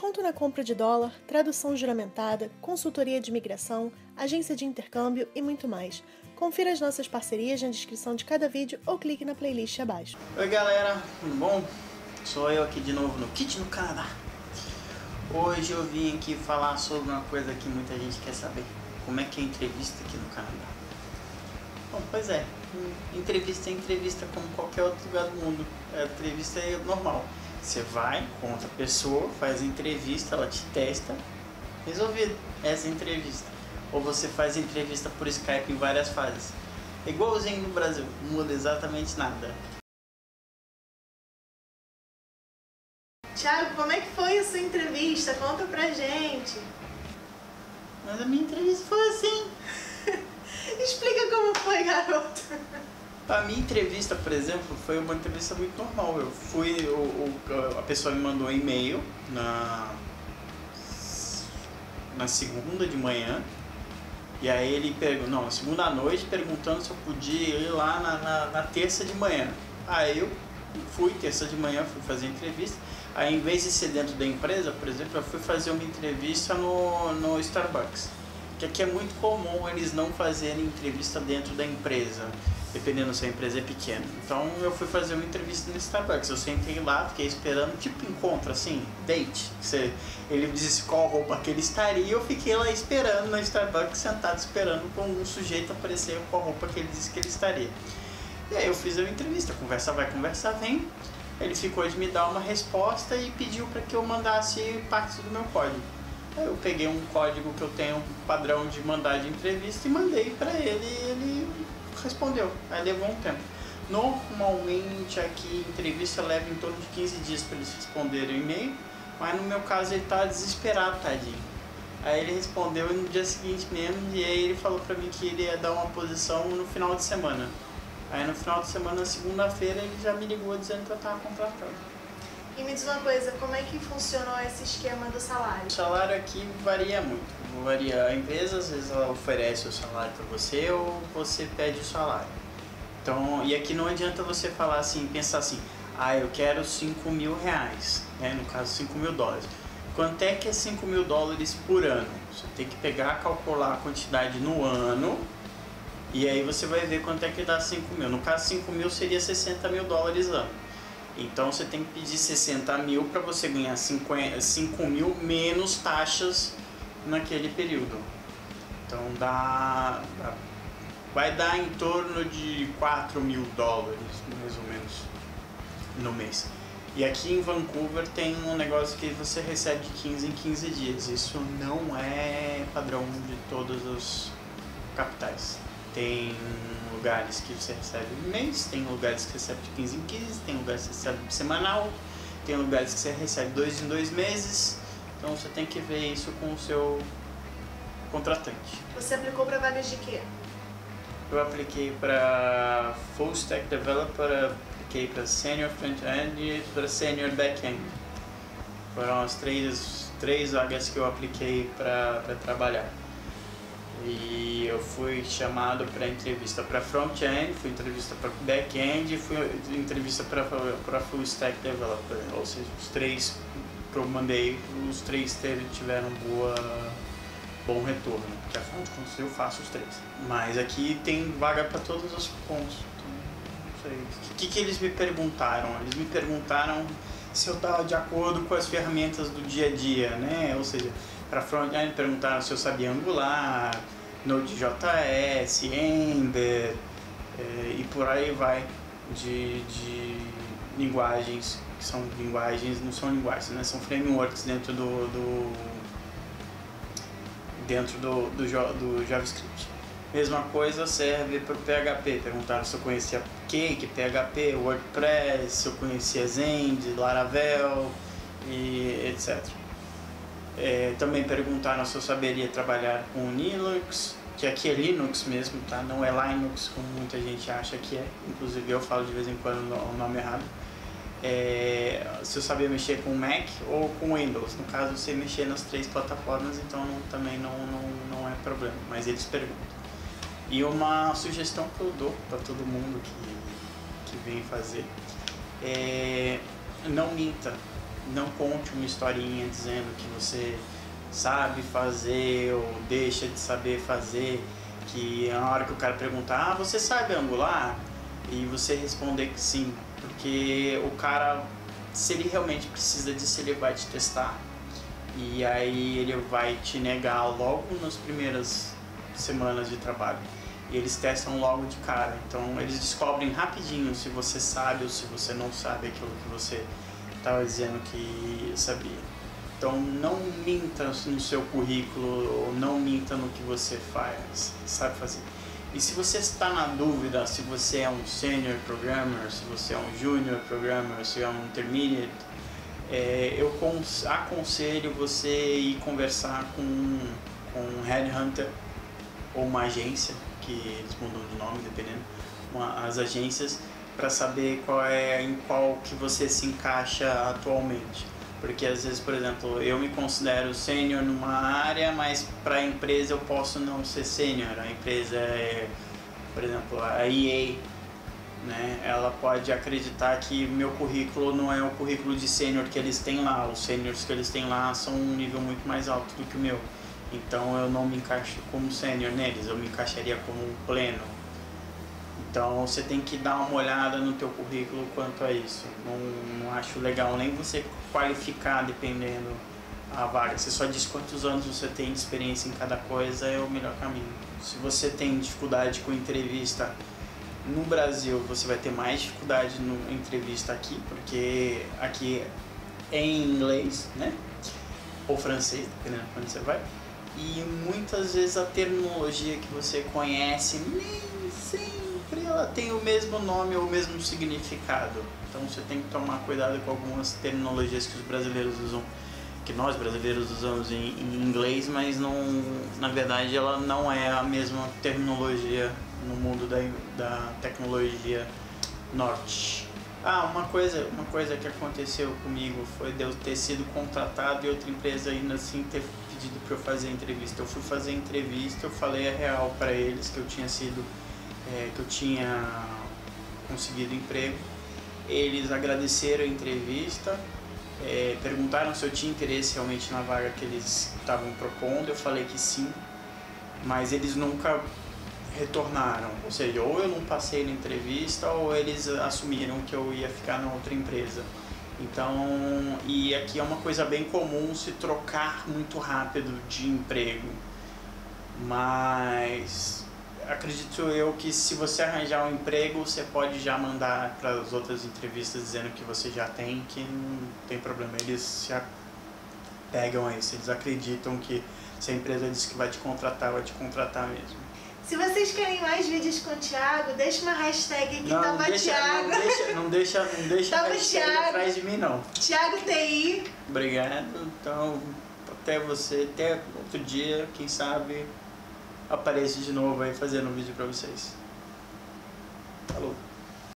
Desconto na compra de dólar, tradução juramentada, consultoria de imigração, agência de intercâmbio e muito mais. Confira as nossas parcerias na descrição de cada vídeo ou clique na playlist abaixo. Oi galera, tudo bom? Sou eu aqui de novo no Kit no Canadá. Hoje eu vim aqui falar sobre uma coisa que muita gente quer saber. Como é que é entrevista aqui no Canadá? Bom, pois é, entrevista é entrevista como qualquer outro lugar do mundo. A entrevista é normal. Você vai, encontra a pessoa, faz a entrevista, ela te testa, resolvido, essa entrevista. Ou você faz entrevista por Skype em várias fases. É igualzinho no Brasil, não muda exatamente nada. Thiago, como é que foi a sua entrevista? Conta pra gente. Mas a minha entrevista foi assim. Explica como foi, garoto. A minha entrevista, por exemplo, foi uma entrevista muito normal. Eu fui, a pessoa me mandou um e-mail na segunda de manhã. E aí ele perguntou, na segunda à noite, perguntando se eu podia ir lá na terça de manhã. Aí eu fui, terça de manhã, fui fazer a entrevista. Aí em vez de ser dentro da empresa, por exemplo, eu fui fazer uma entrevista no Starbucks. Que aqui é muito comum eles não fazerem entrevista dentro da empresa, dependendo se a empresa é pequena. Então eu fui fazer uma entrevista no Starbucks. Eu sentei lá, fiquei esperando, tipo encontro assim, date. Ele disse qual roupa que ele estaria e eu fiquei lá esperando na Starbucks, sentado esperando com um sujeito aparecer com a roupa que ele disse que ele estaria. E aí eu fiz a entrevista, conversa vai, conversa vem. Ele ficou de me dar uma resposta e pediu para que eu mandasse parte do meu código. Aí eu peguei um código que eu tenho, um padrão de mandar de entrevista e mandei para ele e ele respondeu. Aí levou um tempo. Normalmente aqui entrevista leva em torno de 15 dias para eles responderem o e-mail, mas no meu caso ele tá desesperado, tadinho. Aí ele respondeu no dia seguinte mesmo e aí ele falou para mim que ele ia dar uma posição no final de semana. Aí no final de semana, segunda-feira, ele já me ligou dizendo que eu estava contratado. E me diz uma coisa, como é que funcionou esse esquema do salário? O salário aqui varia muito. Varia a empresa, às vezes ela oferece o salário para você ou você pede o salário. Então, e aqui não adianta você falar assim, pensar assim, eu quero 5 mil reais, né? No caso 5 mil dólares. Quanto é que é 5 mil dólares por ano? Você tem que pegar, calcular a quantidade no ano. E aí você vai ver quanto é que dá 5 mil. No caso 5 mil seria 60 mil dólares ano. Então você tem que pedir 60 mil para você ganhar 5 mil menos taxas naquele período. Então vai dar em torno de 4 mil dólares, mais ou menos, no mês. E aqui em Vancouver tem um negócio que você recebe de 15 em 15 dias. Isso não é padrão de todas as capitais. Tem lugares que você recebe no mês, tem lugares que você recebe de 15 em 15, tem lugares que você recebe semanal, tem lugares que você recebe 2 em 2 meses. Então você tem que ver isso com o seu contratante. Você aplicou para vagas de quê? Eu apliquei para Full Stack Developer, apliquei para Senior Front-End e para Senior Back-End. Foram as três vagas que eu apliquei para trabalhar. E eu fui chamado para entrevista para front-end, fui entrevista para back-end e fui entrevista para full stack developer. Ou seja, os três que eu mandei, os três tiveram bom retorno. Porque afinal de contas eu faço os três. Mas aqui tem vaga para todos os pontos. Então, não sei. O que eles me perguntaram? Eles me perguntaram se eu estava de acordo com as ferramentas do dia a dia, né? Ou seja, para front-end perguntaram se eu sabia Angular, Node.js, Ember e por aí vai de linguagens que são linguagens, não são linguagens, né? São frameworks dentro do JavaScript. Mesma coisa serve para o PHP. Perguntaram se eu conhecia Cake, PHP, WordPress, se eu conhecia Zend, Laravel e etc. Também perguntaram se eu saberia trabalhar com Linux, que aqui é Linux mesmo, tá? Não é Linux como muita gente acha que é. Inclusive eu falo de vez em quando o nome errado. Se eu sabia mexer com Mac ou com Windows. No caso, eu sei mexer nas três plataformas, então também não é problema. Mas eles perguntam. E uma sugestão que eu dou para todo mundo que vem fazer não minta não conte uma historinha dizendo que você sabe fazer ou deixa de saber fazer, que na hora que o cara perguntar, você sabe Angular? E você responder que sim, porque o cara, se ele realmente precisa disso, ele vai te testar. E aí ele vai te negar logo nas primeiras semanas de trabalho. E eles testam logo de cara. Então eles descobrem rapidinho se você sabe ou se você não sabe aquilo que você estava dizendo que sabia. Então não minta no seu currículo ou não minta no que você sabe fazer. E se você está na dúvida se você é um senior programmer, se você é um junior programmer, se é um intermediate, eu aconselho você ir conversar com um headhunter ou uma agência, que eles mudam de nome dependendo, as agências, para saber em qual que você se encaixa atualmente. Porque às vezes, por exemplo, eu me considero sênior numa área, mas para a empresa eu posso não ser sênior. A empresa por exemplo, a EA, né? Ela pode acreditar que meu currículo não é o currículo de sênior que eles têm lá. Os sêniors que eles têm lá são um nível muito mais alto do que o meu. Então eu não me encaixo como sênior neles, eu me encaixaria como pleno. Então você tem que dar uma olhada no teu currículo quanto a isso. Não acho legal nem você qualificar dependendo a vaga. Você só diz quantos anos você tem de experiência em cada coisa, é o melhor caminho. Se você tem dificuldade com entrevista no Brasil, você vai ter mais dificuldade em entrevista aqui, porque aqui é em inglês, né? Ou francês, dependendo de onde você vai. E muitas vezes a terminologia que você conhece nem sempre ela tem o mesmo nome ou o mesmo significado. Então você tem que tomar cuidado com algumas terminologias que os brasileiros usam, que nós brasileiros usamos em inglês, mas não, na verdade ela não é a mesma terminologia no mundo da tecnologia norte. Uma coisa que aconteceu comigo foi de eu ter sido contratado e outra empresa ainda assim ter pedido para eu fazer entrevista. Eu fui fazer entrevista, eu falei a real para eles que eu tinha conseguido emprego. Eles agradeceram a entrevista, perguntaram se eu tinha interesse realmente na vaga que eles estavam propondo. Eu falei que sim, mas eles nunca retornaram, ou seja, ou eu não passei na entrevista ou eles assumiram que eu ia ficar na outra empresa. Então, e aqui é uma coisa bem comum se trocar muito rápido de emprego, mas acredito eu que se você arranjar um emprego, você pode já mandar para as outras entrevistas dizendo que você já tem, que não tem problema, eles se pegam a isso, eles acreditam que se a empresa diz que vai te contratar, vai te contratar mesmo. Se vocês querem mais vídeos com o Thiago, deixa uma hashtag aqui, Thiago. Não deixa hashtag atrás de mim, não. Thiago TI. Obrigado. Então, até outro dia, quem sabe apareço de novo aí fazendo um vídeo pra vocês. Falou.